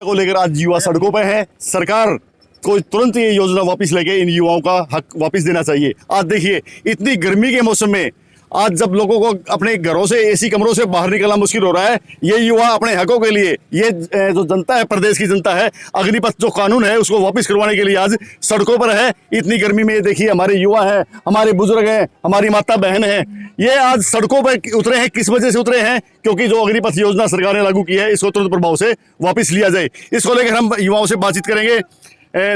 को लेकर आज युवा सड़कों पर हैं। सरकार को तुरंत ये योजना वापस लेके इन युवाओं का हक वापस देना चाहिए। आज देखिए इतनी गर्मी के मौसम में आज जब लोगों को अपने घरों से एसी कमरों से बाहर निकलना मुश्किल हो रहा है, ये युवा अपने हकों के लिए, ये जो जनता है, प्रदेश की जनता है, अग्निपथ जो कानून है उसको वापस करवाने के लिए आज सड़कों पर है। इतनी गर्मी में ये देखिए हमारे युवा हैं, हमारे बुजुर्ग हैं, हमारी माता बहन हैं, ये आज सड़कों पर उतरे हैं। किस वजह से उतरे हैं? क्योंकि जो अग्निपथ योजना सरकार ने लागू की है इसको तुरंत प्रभाव से वापस लिया जाए। इसको लेकर हम युवाओं से बातचीत करेंगे।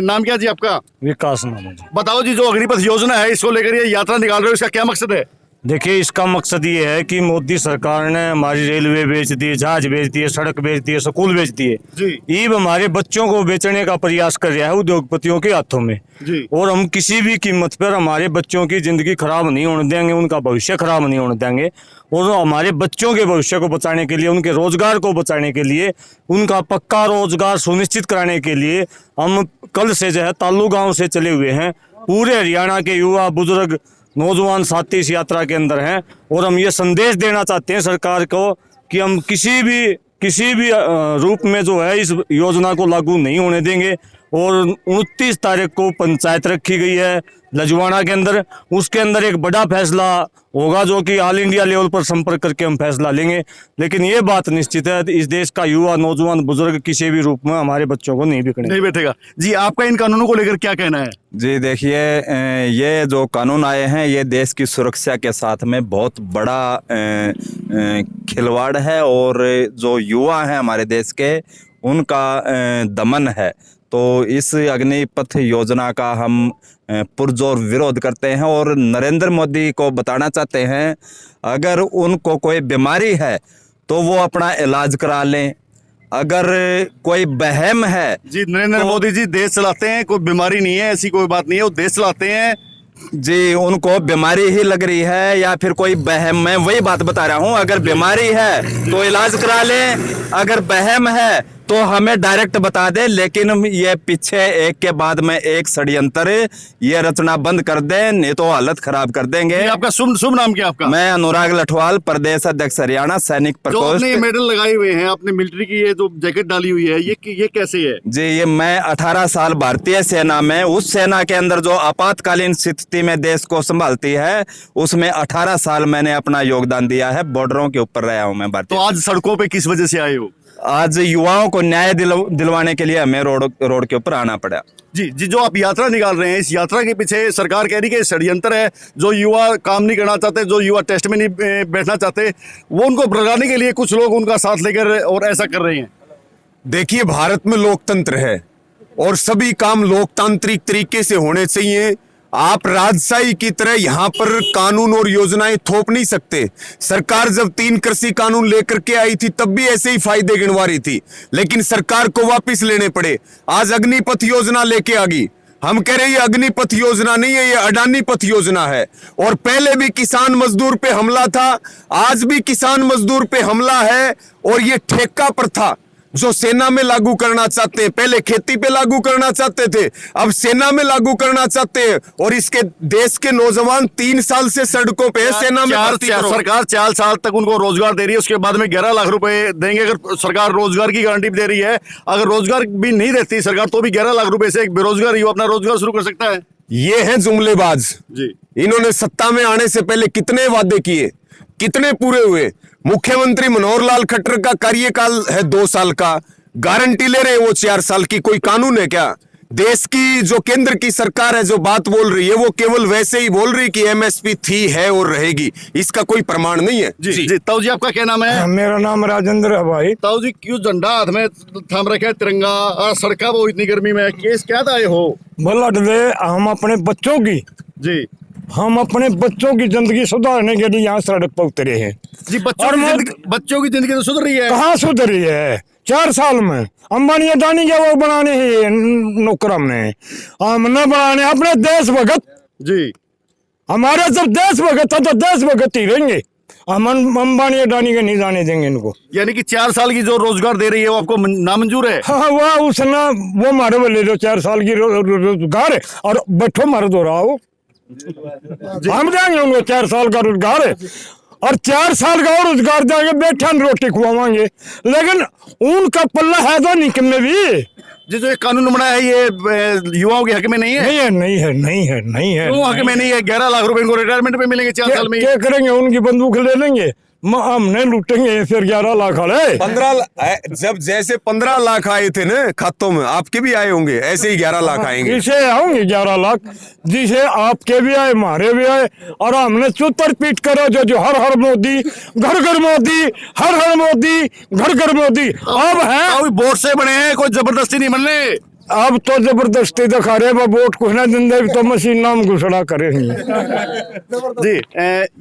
नाम क्या जी आपका? विकास नाम है जी। बताओ जी, जो अग्निपथ योजना है इसको लेकर ये यात्रा निकाल रहे हो, इसका क्या मकसद है? देखिए, इसका मकसद ये है कि मोदी सरकार ने हमारी रेलवे बेच दी, जहाज बेच दिए, सड़क बेच दिए, स्कूल बेच दिए जी। ईब हमारे बच्चों को बेचने का प्रयास कर रहा है उद्योगपतियों के हाथों में जी। और हम किसी भी कीमत पर हमारे बच्चों की जिंदगी खराब नहीं होने देंगे, उनका भविष्य खराब नहीं होने देंगे। और हमारे बच्चों के भविष्य को बचाने के लिए, उनके रोजगार को बचाने के लिए, उनका पक्का रोजगार सुनिश्चित कराने के लिए हम कल से जो है ताल्लू गाँव से चले हुए हैं। पूरे हरियाणा के युवा, बुजुर्ग, नौजवान साथी इस यात्रा के अंदर हैं और हम ये संदेश देना चाहते हैं सरकार को कि हम किसी भी रूप में जो है इस योजना को लागू नहीं होने देंगे। और 29 तारीख को पंचायत रखी गई है लजवाड़ा के अंदर, उसके अंदर एक बड़ा फैसला होगा जो कि ऑल इंडिया लेवल पर संपर्क करके हम फैसला लेंगे। लेकिन ये बात निश्चित है, इस देश का युवा, नौजवान, बुजुर्ग किसी भी रूप में हमारे बच्चों को नहीं बैठेगा। जी, आपका इन कानूनों को लेकर क्या कहना है? जी देखिए, ये जो कानून आए हैं ये देश की सुरक्षा के साथ में बहुत बड़ा खिलवाड़ है और जो युवा हैं हमारे देश के उनका दमन है। तो इस अग्निपथ योजना का हम पुरजोर विरोध करते हैं और नरेंद्र मोदी को बताना चाहते हैं, अगर उनको कोई बीमारी है तो वो अपना इलाज करा लें। अगर कोई बहम है जी, नरेंद्र मोदी जी देश चलाते हैं, कोई बीमारी नहीं है, ऐसी कोई बात नहीं है, वो देश चलाते हैं जी। उनको बीमारी ही लग रही है या फिर कोई बहम, मैं वही बात बता रहा हूँ। अगर बीमारी है तो इलाज करा लें, अगर बहम है तो हमें डायरेक्ट बता दे। लेकिन ये पीछे एक के बाद में एक षड्यंत्र ये रचना बंद कर दें, नहीं तो हालत खराब कर देंगे। आपका शुभ नाम क्या आपका? मैं अनुराग लठवाल, प्रदेश अध्यक्ष हरियाणा सैनिक प्रकोष्ठ। आपने ये मेडल लगाए हुए हैं, आपने मिलिट्री की ये जो जैकेट डाली हुई है, ये कैसे है? जी, ये मैं 18 साल भारतीय सेना में, उस सेना के अंदर जो आपातकालीन स्थिति में देश को संभालती है, उसमें 18 साल मैंने अपना योगदान दिया है। बॉर्डरों के ऊपर रहा हूं मैं भारतीय। तो आज सड़कों पे किस वजह से आए हो? आज युवाओं को न्याय दिलवाने के लिए हमें रोड के ऊपर आना पड़ा। जी, जो आप यात्रा निकाल रहे हैं, इस यात्रा के पीछे सरकार कह रही है कि षड्यंत्र है, जो युवा काम नहीं करना चाहते, जो युवा टेस्ट में नहीं बैठना चाहते, वो उनको भगाने के लिए कुछ लोग उनका साथ लेकर और ऐसा कर रहे हैं। देखिए, भारत में लोकतंत्र है और सभी काम लोकतांत्रिक तरीके से होने चाहिए। आप राजशाही की तरह यहाँ पर कानून और योजनाएं थोप नहीं सकते। सरकार जब 3 कृषि कानून लेकर के आई थी तब भी ऐसे ही फायदे गिनवा रही थी, लेकिन सरकार को वापस लेने पड़े। आज अग्निपथ योजना लेके आ गई। हम कह रहे हैं ये अग्निपथ योजना नहीं है, ये अडानी पथ योजना है। और पहले भी किसान मजदूर पे हमला था, आज भी किसान मजदूर पे हमला है। और ये ठेका प्रथा जो सेना में लागू करना चाहते हैं, पहले खेती पे लागू करना चाहते थे, अब सेना में लागू करना चाहते हैं। और इसके देश के नौजवान 3 साल से सड़कों पे सेना में सरकार 4 साल तक उनको रोजगार दे रही है, उसके बाद में 11 लाख रुपए देंगे। अगर सरकार रोजगार की गारंटी दे रही है, अगर रोजगार भी नहीं देती सरकार तो भी 11 लाख रुपए से एक बेरोजगार युवा अपना रोजगार शुरू कर सकता है। ये है जुमलेबाज जी। इन्होंने सत्ता में आने से पहले कितने वादे किए, कितने पूरे हुए? मुख्यमंत्री मनोहर लाल खट्टर का कार्यकाल है 2 साल का, गारंटी ले रहे वो 4 साल की। कोई कानून है क्या? देश की जो केंद्र की सरकार है जो बात बोल रही है वो केवल वैसे ही बोल रही कि एमएसपी थी, है और रहेगी, इसका कोई प्रमाण नहीं है। जी। ताऊ जी, आपका क्या नाम है? मेरा नाम राजेंद्र है भाई। ताऊ जी, क्यों झंडा हाथ में थाम रखा है, तिरंगा, और सड़का वो इतनी गर्मी में केस क्या आए हो? ब्लड दे, हम अपने बच्चों की जिंदगी सुधारने के लिए यहाँ सड़क पर उतरे हैं जी। बच्चों की जिंदगी तो सुधर रही है? कहाँ सुधर रही है? 4 साल में अंबानी अडानी के वो बनाने हैं नौकर, हम न बनाने अपने देशभगत जी। हमारे जब देशभगत था तो देशभगत ही रहेंगे, हम अंबानी अडानी के नहीं जाने देंगे इनको। यानी कि 4 साल की जो रोजगार दे रही है वो आपको नामंजूर है? हाँ, वो उसने वो मारे बोले जो 4 साल की रोजगार है और बैठो मारे दो रहा हो, हम देंगे उनको 4 साल का रोजगार है। और 4 साल का और रोजगार देंगे, बैठा रोटी खुआवाएंगे, लेकिन उनका पल्ला है तो निकम में भी। जी जो ये कानून बनाया है ये युवाओं के हक में नहीं है। नहीं है, नहीं है, नहीं है, नहीं है। क्यों हक में नहीं है? 11 लाख रुपए इनको रिटायरमेंट पे मिलेंगे 4 साल में। क्या करेंगे? उनकी बंदूक ले लेंगे, हमने लूटेंगे फिर 11 लाख वाले। 15 जब जैसे 15 लाख आए थे ना खातों में, आपके भी आए होंगे, ऐसे ही 11 लाख आएंगे। जिसे आएंगे 11 लाख, जिसे आपके भी आए, हमारे भी आए, और हमने चुतर पीट करो जो हर हर मोदी, घर घर मोदी, हर हर मोदी, घर घर मोदी। अब है वोट से बने हैं, कोई जबरदस्ती नहीं बन रहे। अब तो जबरदस्ती दिखा रहे, वोट कुछ ना देंगे तो मशीन नाम घुसड़ा करेंगे। जी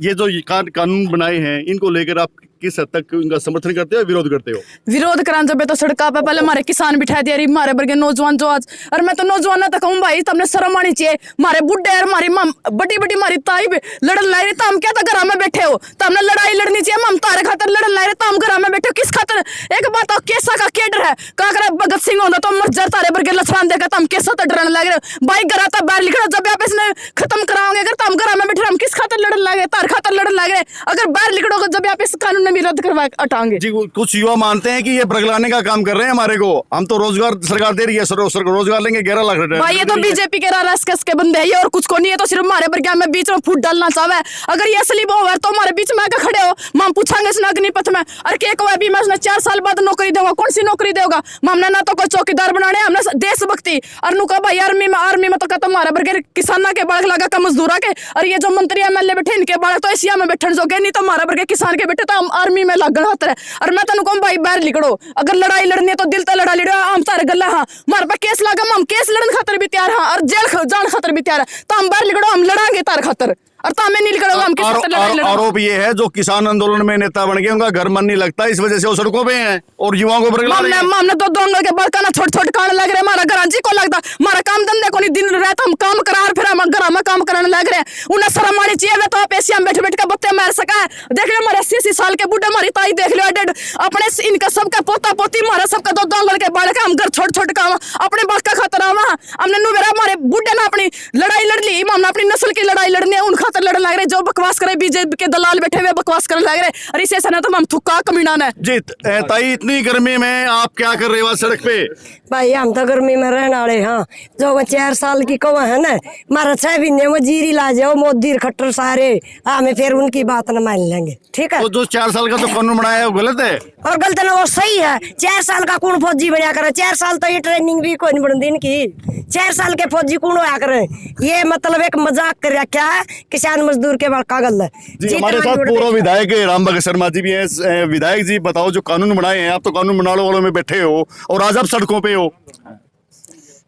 ये जो कानून बनाए हैं इनको लेकर आप किस हद तक इनका समर्थन करते हो, विरोध करते हो? विरोध करान जब तो सड़का पे पहले हमारे किसान बिठा दिया रही, हमारे वर्गे नौजवान जो आज, और मैं तो नौजवान तक कहूँ भाई तुमने शर्म आनी चाहिए। हमारे बुढ़े और हमारी बड़ी बड़ी हमारी ताई लड़न लाई रही, तो हम क्या था घर में बैठे हो, तो हमने लड़ाई लड़नी चाहिए। हम तारे खातर लड़न लाई रहे, तो हम घर में बैठे हो किस खातर? एक बात हो, कैसा का केडर है का करे भगत सिंह होता तो मस्जर तारे वर्गे लछान देगा, तो हम कैसा तो डरने लग रहे भाई। घर आता बाहर लिखना, जब आप इसने खत्म कराओगे अगर, तो हम घर में बैठे हम किस खातर लड़न लगे? तार खातर लड़न लग रहे। अगर बाहर लिखोगे जब आप इस कानून में रद्द करवा हटाएंगे। जी कुछ युवा मानते हैं कि ये बरगलाने का काम कर रहे हैं हमारे को, हम तो रोजगार सरकार दे रही है, रोजगार लेंगे 11 लाख भाई। ये तो बीजेपी के RSS के बंदे हैं, ये और कुछ को नहीं है, तो सिर्फ हमारे बरगा में बीच में फूट डालना चाहे। अगर ये असली वो है तो हमारे बीच में आकर खड़े हो, हम पूछांगे इसने अग्निपथ में, अरे के को अभी मैं 4 साल बाद नौकरी देगा, कौन सी नौकरी देगा? हमने ना तो कोई चौकीदार बनाने, हमने देशभक्ति और नुका भाई आर्मी में तो कहता हमारे बरगे किसाना के बालक लगा का मजदूरा के, और ये जो मंत्री MLA बैठे इनके बालक तो एशिया में बैठन जोगे नहीं, तो हमारे बरगे किसान के बैठे तो हम आर्मी में लगन हाथ है। और मैं तेन कहूँ भाई बाहर लिखड़ो, अगर लड़ाई लड़नी है तो दिल तो लड़ा लिड़ो, हम तारे गला हाँ हमारे पे केस लगा, हम केस लड़न खातर भी तैयार हाँ, और जेल जान खातर भी तैयार है, तो हम बाहर लिखड़ो, हम लड़ांगे तार खातर, और तामे नहीं लिखड़ो हम किस खातर लड़ाई लड़ो। आरोप ये है जो किसान आंदोलन में नेता बन गए उनका घर मन नहीं लगता, इस वजह से वो सड़कों पे हैं और युवाओं को बरगला रहे हैं। हमने तो दोंगल के बड़का ना छोटे कान लग रहे, हमारा घर जी को लगता, हमारा काम धंधे को नहीं, दिन रात हम काम करा फिर हम घर में काम कराने लग रहे हैं। उन्हें शर्म आनी चाहिए, वे तो आप एशिया में बैठ बैठ के बत्ते मार सका है। देख रहे हमारे 80 साल के बुढ़े, हमारी ताई देख लो डेड, अपने इनका सबका पोता पोती, हमारा सबका दो दोंगल के बालक, हम घर छोटे काम अपने बालक का खातर आवा, हमने नु मेरा हमारे बुढ़े ना अपनी लड़ाई लड़ ली, हमने अपनी नस्ल की लड़ाई लड़नी है, उन खातर लड़ने लग रहे। जो बकवास करे बीजेपी के दलाल बैठे हुए बकवास करने लग रहे, और इसे सना तो हम थुक्का कमीना है। जी ताई इतनी गर्मी में आप क्या कर रहे हो सड़क पे? भाई हम तो गर्मी में रहने वाले हाँ, जो 4 साल की कवा है ना, मारा 6 महीने में जीरी ला जाओ, मोदी खट्टर सारे हमें फिर उनकी बात न मान लेंगे, ठीक है? तो जो 4 साल का तो कानून बनाया है वो गलत है? और गलत ना वो सही है। 4 साल का कौन फौजी बनया करे? 4 साल तो ये ट्रेनिंग भी कोई नहीं बन दिन की, 4 साल के फौजी कौन होया करे? ये मतलब एक मजाक कर रखा है किसान मजदूर के बड़का गल है। जी हमारे साथ पूर्व विधायक राम भगत शर्मा जी भी हैं। विधायक जी बताओ, जो कानून बनाए हैं, आप तो कानून बनाने वालों में बैठे हो और आज आप सड़कों पे हो।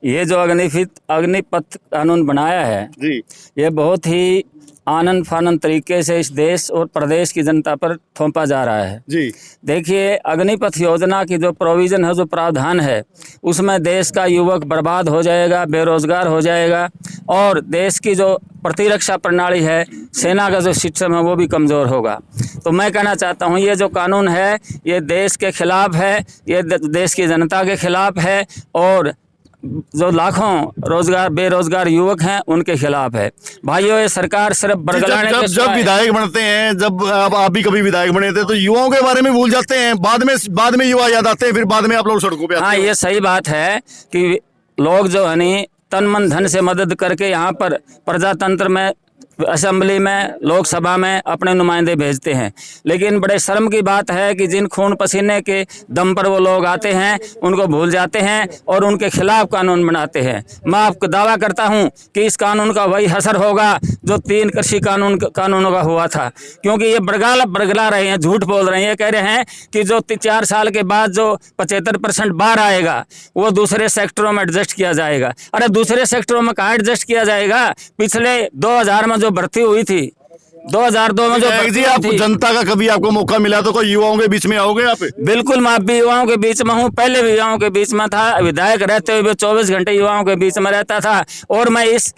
ये जो अग्निपथ कानून बनाया है जी ये बहुत ही आनंद फानंद तरीके से इस देश और प्रदेश की जनता पर थोपा जा रहा है। जी देखिए अग्निपथ योजना की जो प्रोविज़न है, जो प्रावधान है, उसमें देश का युवक बर्बाद हो जाएगा, बेरोजगार हो जाएगा, और देश की जो प्रतिरक्षा प्रणाली है, सेना का जो सिस्टम है वो भी कमज़ोर होगा। तो मैं कहना चाहता हूँ ये जो कानून है ये देश के खिलाफ है, ये देश की जनता के खिलाफ है, और जो लाखों बेरोजगार युवक हैं उनके खिलाफ है। भाइयों ये सरकार सिर्फ बरगलाने के जब विधायक बनते हैं, जब आप भी कभी विधायक बने थे, तो युवाओं के बारे में भूल जाते हैं, बाद में युवा याद आते हैं, फिर बाद में आप लोग सड़कों पे आते हैं। हाँ ये सही बात है कि लोग जो है नहीं तन मन धन से मदद करके यहाँ पर प्रजातंत्र में, असेंबली में, लोकसभा में अपने नुमाइंदे भेजते हैं, लेकिन बड़े शर्म की बात है कि जिन खून पसीने के दम पर वो लोग आते हैं उनको भूल जाते हैं और उनके खिलाफ कानून बनाते हैं। मैं आपको दावा करता हूं कि इस कानून का वही असर होगा जो 3 कृषि कानूनों का हुआ था, क्योंकि ये बरगला रहे हैं, झूठ बोल रहे हैं। ये कह रहे हैं कि जो 4 साल के बाद जो 75% बाहर आएगा वो दूसरे सेक्टरों में एडजस्ट किया जाएगा। अरे दूसरे सेक्टरों में कहाँ एडजस्ट किया जाएगा? पिछले 2000 में जो भर्ती हुई थी, 2002 में जो जी आप जनता का कभी आपको मौका मिला तो कोई युवाओं के बीच में आओगे आप? बिल्कुल, मैं भी युवाओं के बीच में हूँ, पहले भी युवाओं के बीच में था, विधायक रहते हुए 24 घंटे युवाओं के बीच में रहता था, और मैं इस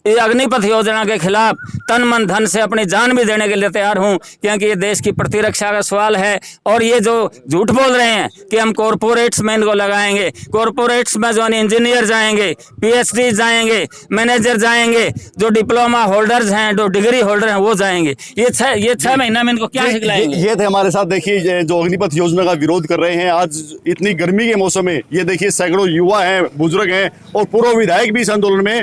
ये अग्निपथ योजना के खिलाफ तन मन धन से अपनी जान भी देने के लिए तैयार हूं, क्योंकि ये देश की प्रतिरक्षा का सवाल है। और ये जो झूठ बोल रहे हैं कि हम कॉरपोरेट्स में इनको लगाएंगे, कॉरपोरेट्स में जो इंजीनियर जाएंगे, पीएचडी जाएंगे, मैनेजर जाएंगे, जो डिप्लोमा होल्डर्स हैं, जो डिग्री होल्डर हैं वो जाएंगे। ये 6 महीना में इनको क्या सिखलाएंगे? ये थे हमारे साथ, देखिए जो अग्निपथ योजना का विरोध कर रहे हैं आज इतनी गर्मी के मौसम में। ये देखिए सैकड़ों युवा हैं, बुजुर्ग हैं और पूर्व विधायक भी इस आंदोलन में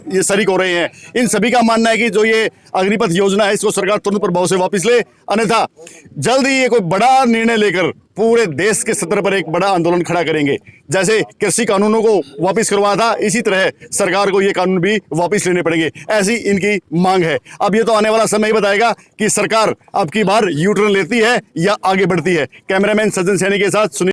ये शरीक हो रहे हैं। इन सभी का मानना है कि जो ये अग्निपथ योजना है इसको सरकार तुरंत प्रभाव से वापस ले, अन्यथा जल्द ही ये कोई बड़ा निर्णय लेकर पूरे देश के स्तर पर एक बड़ा आंदोलन खड़ा करेंगे। जैसे कृषि कानूनों को वापस करवाया था, इसी तरह सरकार को ये कानून भी वापस लेने पड़ेंगे, ऐसी इनकी मांग है। अब ये तो आने वाला समय ही बताएगा कि सरकार अब की बार यू टर्न लेती है या आगे बढ़ती है। कैमरामैन सज्जन सैनी के साथ सुनील